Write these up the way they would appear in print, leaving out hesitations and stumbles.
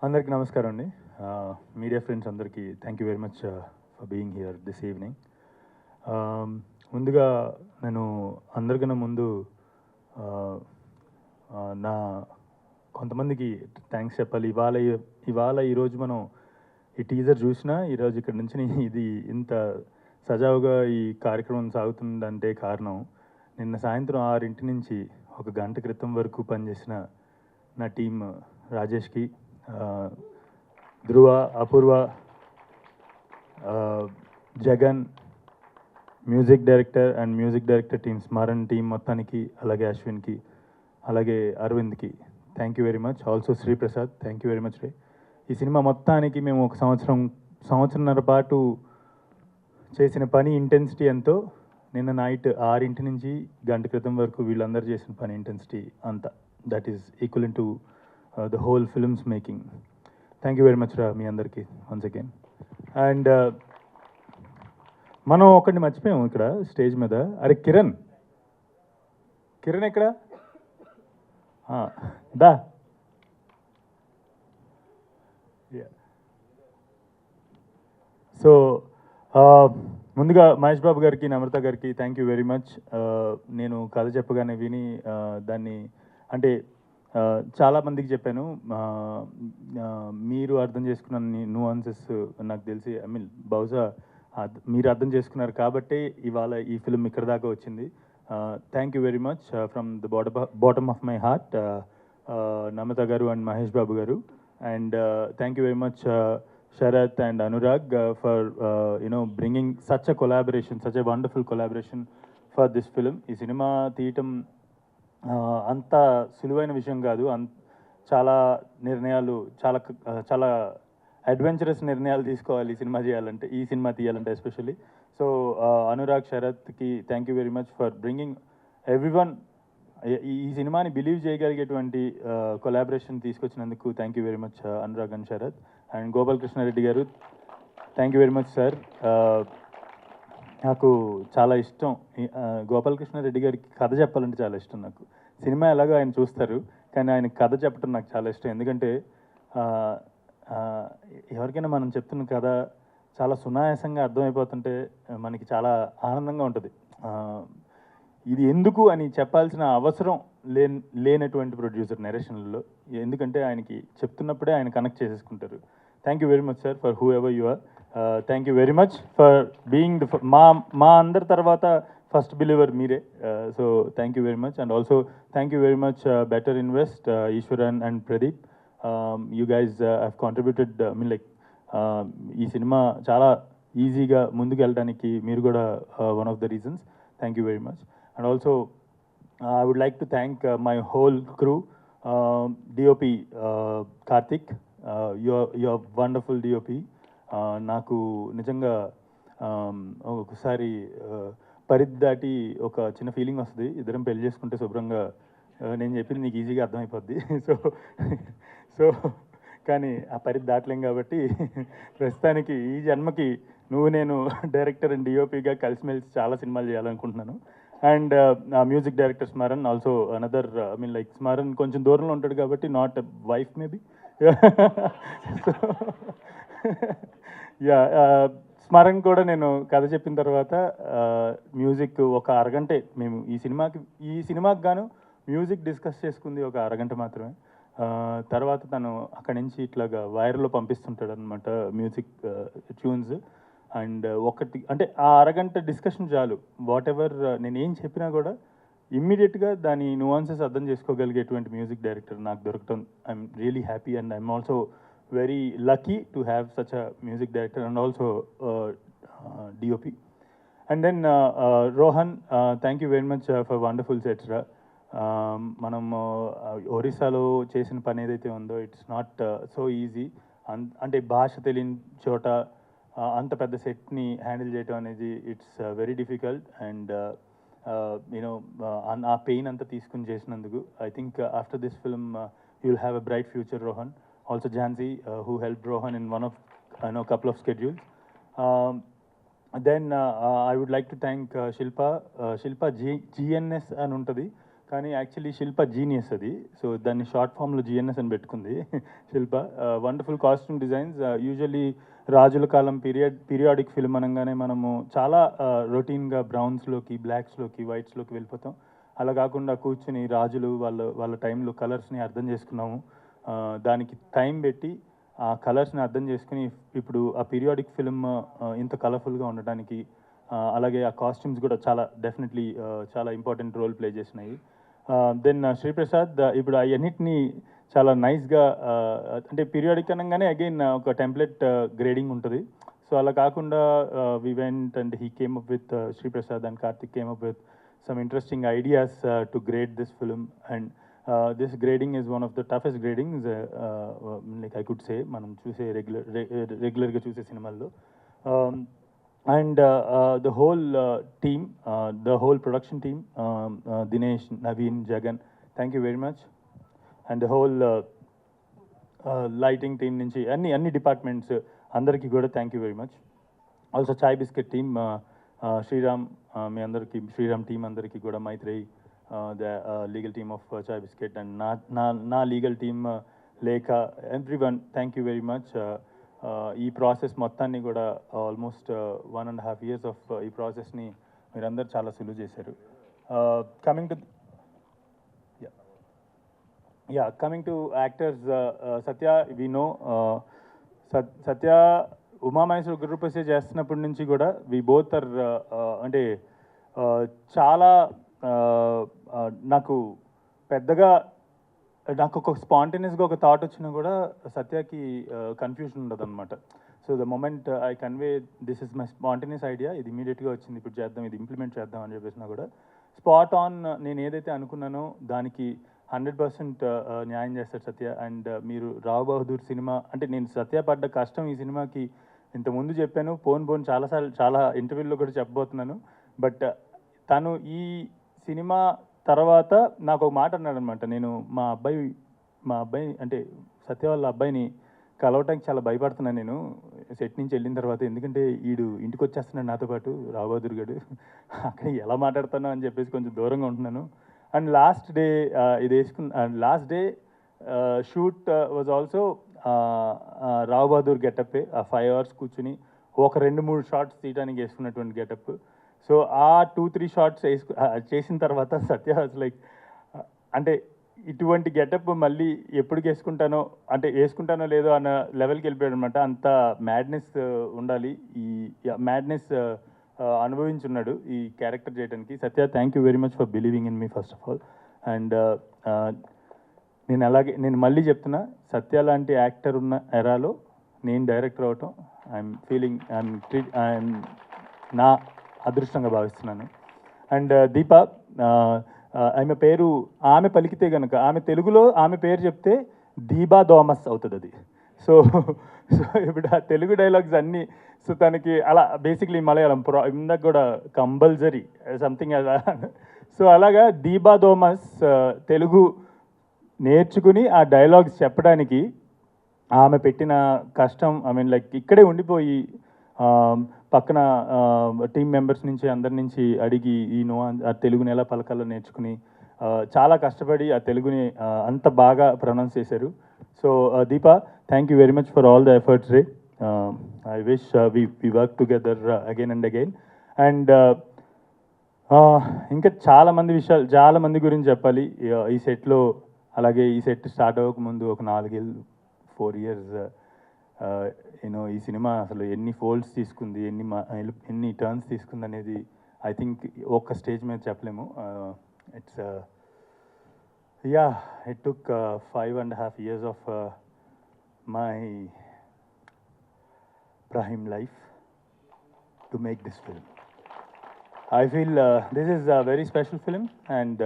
అందరికీ నమస్కారం అండి. మీడియా ఫ్రెండ్స్ అందరికీ thank you very much for being here this evening. ముందుగా నేను అందరికన్నా ముందు ఆహ్, నా కొంతమందికి థ్యాంక్స్ చెప్పాలి. ఇవాళ ఈరోజు మనం ఈ టీజర్ చూసినా ఈరోజు ఇక్కడ నుంచి ఇది ఇంత సజావుగా ఈ కార్యక్రమం సాగుతుందంటే కారణం నిన్న సాయంత్రం 6 నుంచి ఒక గంట క్రితం వరకు పనిచేసిన నా టీమ్ రాజేష్కి, Dhruva, Apoorva, Jagan, music director team Smaran team మొత్తానికి, అలాగే అశ్విన్కి, అలాగే అరవింద్కి thank you very much. Also Sriprasad thank you very much రే. ఈ సినిమా మొత్తానికి మేము ఒక సంవత్సరంన్నర పాటు చేసిన పని ఇంటెన్సిటీ ఎంతో నిన్న నైట్ 6 నుంచి గంట క్రితం వరకు వీళ్ళందరూ చేసిన పని ఇంటెన్సిటీ అంత that is equal to the whole films making. Thank you very much రా మీ అందరికీ వన్స్ అగైన్. అండ్ మనం ఒకరిని మర్చిపోయాము ఇక్కడ స్టేజ్ మీద. అరే కిరణ్ ఎక్కడ? దా. సో ముందుగా మహేష్ బాబు గారికి, నమ్రత గారికి థ్యాంక్ యూ వెరీ మచ్. నేను కథ చెప్పగానే విని దాన్ని అంటే చాలామందికి చెప్పాను. మీరు అర్థం చేసుకున్న న్యూఆన్సెస్ నాకు తెలిసి బహుశా మీరు అర్థం చేసుకున్నారు కాబట్టి ఇవాళ ఈ ఫిల్మ్ ఇక్కడ దాకా వచ్చింది. Thank you very much from the bottom of my heart Namrata గారు అండ్ మహేష్ బాబు గారు. And thank you very much Sharath and Anurag for bringing such a wonderful collaboration for this film. ఈ సినిమా తీయటం అంత సులువైన విషయం కాదు. చాలా నిర్ణయాలు, చాలా అడ్వెంచరస్ నిర్ణయాలు తీసుకోవాలి ఈ సినిమా తీయాలంటే ఎస్పెషల్లీ. సో అనురాగ్, శరత్కి thank you very much for bringing everyone ఈ సినిమాని బిలీవ్ చేయగలిగేటువంటి కొలాబరేషన్ తీసుకొచ్చినందుకు thank you very much Anurag and Sharath. And Gopalakrishna Reddy గారు thank you very much sir. నాకు చాలా ఇష్టం గోపాలకృష్ణారెడ్డి గారికి కథ చెప్పాలంటే చాలా ఇష్టం నాకు. సినిమా ఎలాగో ఆయన చూస్తారు, కానీ ఆయన కథ చెప్పడం నాకు చాలా ఇష్టం. ఎందుకంటే ఎవరికైనా మనం చెప్తున్న కథ చాలా సునాయాసంగా అర్థమైపోతుంటే మనకి చాలా ఆనందంగా ఉంటుంది. ఇది ఎందుకు అని చెప్పాల్సిన అవసరం లేనటువంటి ప్రొడ్యూసర్ నెరేషన్లో, ఎందుకంటే ఆయనకి చెప్తున్నప్పుడే ఆయన కనెక్ట్ చేసేసుకుంటారు. Thank you very much sir for whoever you are. Thank you very much for being మా అందరి తర్వాత ఫస్ట్ బిలీవర్ మీరే. So thank you very much. And also thank you very much Better Invest, Eswaran and Pradeep. You guys have contributed ఈ సినిమా చాలా ఈజీగా ముందుకు వెళ్ళడానికి మీరు కూడా one of the reasons. Thank you very much. And also, I would like to thank my whole crew, DOP Karthik, you're wonderful DOP. నాకు నిజంగా ఒకసారి పరిద్దాటి ఒక చిన్న ఫీలింగ్ వస్తుంది, ఇద్దరం పెళ్లి చేసుకుంటే శుభ్రంగా నేను చెప్పింది నీకు ఈజీగా అర్థమైపోద్ది. సో కానీ ఆ పరిధి దాటలేం కాబట్టి ప్రస్తుతానికి ఈ జన్మకి నేను డైరెక్టర్ అండ్ డిఓపిగా కలిసిమెలిసి చాలా సినిమాలు చేయాలనుకుంటున్నాను. And music director Smaran also another, Smaran కొంచెం దూరంలో ఉంటాడు కాబట్టి not wife maybe. Yeah, Smaran కూడా నేను కథ చెప్పిన తర్వాత మ్యూజిక్ ఒక అరగంటే మేము ఈ సినిమాకి గాను మ్యూజిక్ డిస్కస్ చేసుకుంది ఒక అరగంట మాత్రమే. తర్వాత తను అక్కడి నుంచి ఇట్లాగా వైర్లో పంపిస్తుంటాడు అనమాట మ్యూజిక్ ట్యూన్స్. అండ్ ఒకటి అంటే ఆ అరగంట డిస్కషన్ చాలు, వాట్ ఎవర్ నేను ఏం చెప్పినా కూడా ఇమ్మీడియట్గా దాని న్యూఆన్సెస్ అర్థం చేసుకోగలిగేటువంటి మ్యూజిక్ డైరెక్టర్ నాకు దొరకటం I'm really happy. And I'm also very lucky to have such a music director and also DOP. And then Rohan, thank you very much for wonderful sets రా. మనం ఒరిస్సాలో చేసిన పని ఏదైతే ఉందో ఇట్స్ నాట్ సో ఈజీ. అంటే భాష తెలియని చోట అంత పెద్ద సెట్ని హ్యాండిల్ చేయడం అనేది ఇట్స్ వెరీ డిఫికల్ట్. అండ్ ఆ పెయిన్ అంతా తీసుకుని చేసినందుకు I think after this film you will have a bright future Rohan. Also Jhansi who help Rohan in one of couple of schedules. Then I would like to thank Shilpa GNS అని ఉంటుంది, కానీ actually Shilpa genius అది. So దాన్ని short ఫామ్లో GNS అని పెట్టుకుంది Shilpa. Wonderful costume designs. Usually రాజుల కాలం పీరియాడిక్ ఫిల్మ్ అనగానే మనము చాలా రొటీన్గా బ్రౌన్స్లోకి, బ్లాక్స్లోకి, వైట్స్లోకి వెళ్ళిపోతాం. అలా కాకుండా కూర్చుని రాజులు వాళ్ళ టైంలో కలర్స్ని అర్థం చేసుకున్నాము. దానికి టైం పెట్టి ఆ కలర్స్ని అర్థం చేసుకుని ఇప్పుడు ఆ పీరియాడిక్ ఫిల్మ్ ఇంత కలర్ఫుల్గా ఉండడానికి, అలాగే ఆ కాస్ట్యూమ్స్ కూడా చాలా డెఫినెట్లీ చాలా ఇంపార్టెంట్ రోల్ ప్లే చేసినాయి. దెన్ శ్రీప్రసాద్ ఇప్పుడు అవన్నిటిని చాలా నైస్గా, అంటే పీరియాడిక్ అనగానే అగైన్ ఒక టెంప్లెట్ గ్రేడింగ్ ఉంటుంది. సో అలా కాకుండా we went and he came up with Sriprasad and Karthik came up with some interesting ideas to grade this film, and this grading is one of the toughest gradings, like I could say manam choose regular ga choose cinemallo. And the whole team, the whole production team, Dinesh, Naveen, Jagan, thank you very much. And the whole lighting team nunchi anni departments andariki kuda thank you very much. Also Chai Biscuit team, Sriram, మీ అందరికీ, Sriram team అందరికీ కూడా, Maitreyi, the legal team of Chai Biscuit, and నా legal team, Lekha, everyone thank you very much. ఈ process మొత్తాన్ని కూడా almost 1.5 years of ఈ ప్రాసెస్ని మీరందరూ చాలా సులువు చేశారు. Coming to actors, Satya, we know Satya Umamaheswara Guruprasad చేస్తున్నప్పటి నుంచి కూడా వి బోత్ ఆర్, అంటే చాలా నాకు పెద్దగా నాకు ఒక స్పాంటేనియస్గా ఒక థాట్ వచ్చినా కూడా సత్యకి కన్ఫ్యూజన్ ఉండదు అనమాట. So the moment I convey this is my spontaneous idea, ఇది ఇమీడియట్గా వచ్చింది, ఇప్పుడు చేద్దాం, ఇది ఇంప్లిమెంట్ చేద్దాం అని చెప్పేసినా కూడా స్పాట్ ఆన్ నేను ఏదైతే అనుకున్నానో దానికి 100% న్యాయం చేస్తాడు సత్య. అండ్ మీరు రావు బహదూర్ సినిమా అంటే నేను సత్య పడ్డ కష్టం ఈ సినిమాకి ఇంతకుముందు చెప్పాను, పోను చాలాసార్లు చాలా ఇంటర్వ్యూల్లో కూడా చెప్పబోతున్నాను. బట్ తను ఈ సినిమా తర్వాత నాకు ఒక మాట అన్నాడు అనమాట. నేను మా అబ్బాయి అంటే సత్య వాళ్ళ అబ్బాయిని కలవటానికి చాలా భయపడుతున్నాను నేను సెట్ నుంచి వెళ్ళిన తర్వాత, ఎందుకంటే వీడు ఇంటికి వచ్చేస్తున్నాడు నాతో పాటు, రావు బహదూర్ గారు, అక్కడ ఎలా మాట్లాడుతానో అని చెప్పేసి కొంచెం దూరంగా ఉంటున్నాను. అండ్ లాస్ట్ డే ఇది last day shoot was also Rao Bahadur getup. ఆ 5 hours కూర్చుని ఒక 2-3 షార్ట్స్ తీయడానికి వేసుకున్నటువంటి గెటప్. సో ఆ 2-3 షార్ట్స్ చేసిన తర్వాత సత్య లైక్, అంటే ఇటువంటి గెటప్ మళ్ళీ ఎప్పుడు వేసుకుంటానో లేదో అన్న లెవెల్కి వెళ్ళిపోయాడు అనమాట. అంత మ్యాడ్నెస్ ఉండాలి, ఈ మ్యాడ్నెస్ అనుభవించున్నాడు ఈ క్యారెక్టర్ చేయడానికి. Satya, thank you very much for believing in me first of all. And నేను మళ్ళీ చెప్తున్నా, సత్య లాంటి యాక్టర్ ఉన్న ఎరాలో నేను డైరెక్టర్ అవటం ఐఎమ్ నా అదృష్టంగా భావిస్తున్నాను. అండ్ దీప, ఆమె పేరు ఆమె పలికితే కనుక, ఆమె తెలుగులో ఆమె పేరు చెప్తే దీబా థామస్ అవుతుంది అది. సో ఇప్పుడు ఆ తెలుగు డైలాగ్స్ అన్నీ, సో తనకి అలా బేసిక్లీ మలయాళం ఇందాక కూడా కంపల్సరీ సంథింగ్ అలా. సో అలాగా దీబా థామస్ తెలుగు నేర్చుకుని ఆ డైలాగ్స్ చెప్పడానికి ఆమె పెట్టిన కష్టం, ఐ మీన్ లైక్ ఇక్కడే ఉండిపోయి పక్కన టీం మెంబర్స్ నుంచి అందరి నుంచి అడిగి ఆ తెలుగుని ఎలా పలకాలో నేర్చుకుని చాలా కష్టపడి ఆ తెలుగుని అంత బాగా ప్రొనౌన్స్ చేశారు. So Deepa, thank you very much for all the efforts రే. I wish we work together again and again. And ఇంకా చాలా మంది గురించి చెప్పాలి ఈ సెట్లో. అలాగే ఈ సెట్ స్టార్ట్ అవ్వకముందు ఒక 4 years ఈ సినిమా అసలు ఎన్ని ఫోల్డ్స్ తీసుకుంది, ఎన్ని టర్న్స్ తీసుకుంది అనేది ఐ థింక్ ఒక్క స్టేజ్ మీద చెప్పలేము. It took 5.5 years of my prime life to make this film. I feel this is a very special film, and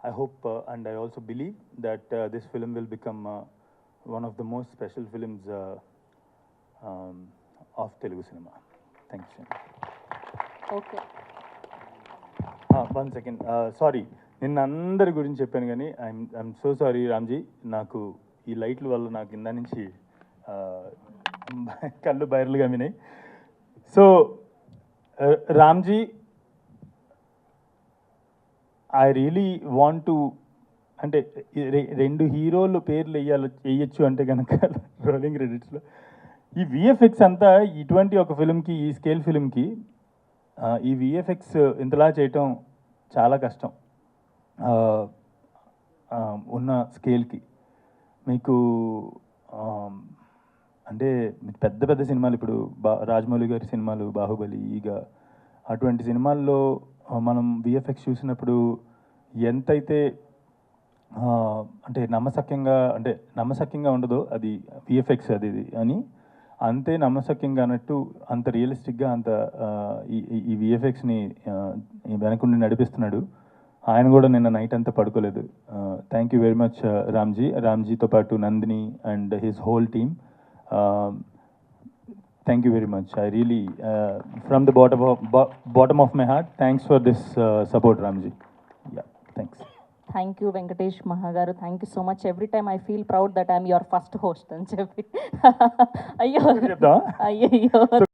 I hope and I also believe that this film will become one of the most special films of Telugu cinema. Thank you. Okay. One second. Sorry. నిన్న అందరి గురించి చెప్పాను కానీ I'm so sorry Ramji, నాకు ఈ లైట్ల వల్ల నాకు కింద నుంచి కళ్ళు బయర్లుగా వినాయి. So Ramji I really want to, అంటే రెండు హీరోలు పేర్లు వేయచ్చు అంటే కనుక రోలింగ్ క్రెడిట్స్లో ఈ విఎఫ్ఎక్స్ అంతా ఇటువంటి ఒక ఫిల్మ్కి, ఈ స్కేల్ ఫిల్మ్కి ఈ విఎఫ్ఎక్స్ ఇంతలా చేయటం చాలా కష్టం. ఉన్న స్కేల్కి మీకు అంటే పెద్ద పెద్ద సినిమాలు ఇప్పుడు రాజమౌళి గారి సినిమాలు, బాహుబలి, ఈగ, అటువంటి సినిమాల్లో మనం విఎఫ్ఎక్స్ చూసినప్పుడు ఎంతైతే అంటే నమ్మశక్యంగా ఉండదో అది విఎఫ్ఎక్స్ అది అని, అంతే నమ్మశక్యంగా అన్నట్టు అంత రియలిస్టిక్గా అంత ఈ విఎఫ్ఎక్స్ని వెనకుండి నడిపిస్తున్నాడు. ఆయన కూడా నిన్న నైట్ అంతా పడుకోలేదు. థ్యాంక్ యూ వెరీ మచ్ రామ్జీతో పాటు Nandini and his whole team. Thank you very much. I really from the bottom of my heart thanks for this support Ramji. Yeah, thanks. Thank you Venkatesh మహా గారు, thank you so much. Every time I feel proud that I'm your first host అని చెప్పి. అయ్యో చెప్తా అయ్యయ్యో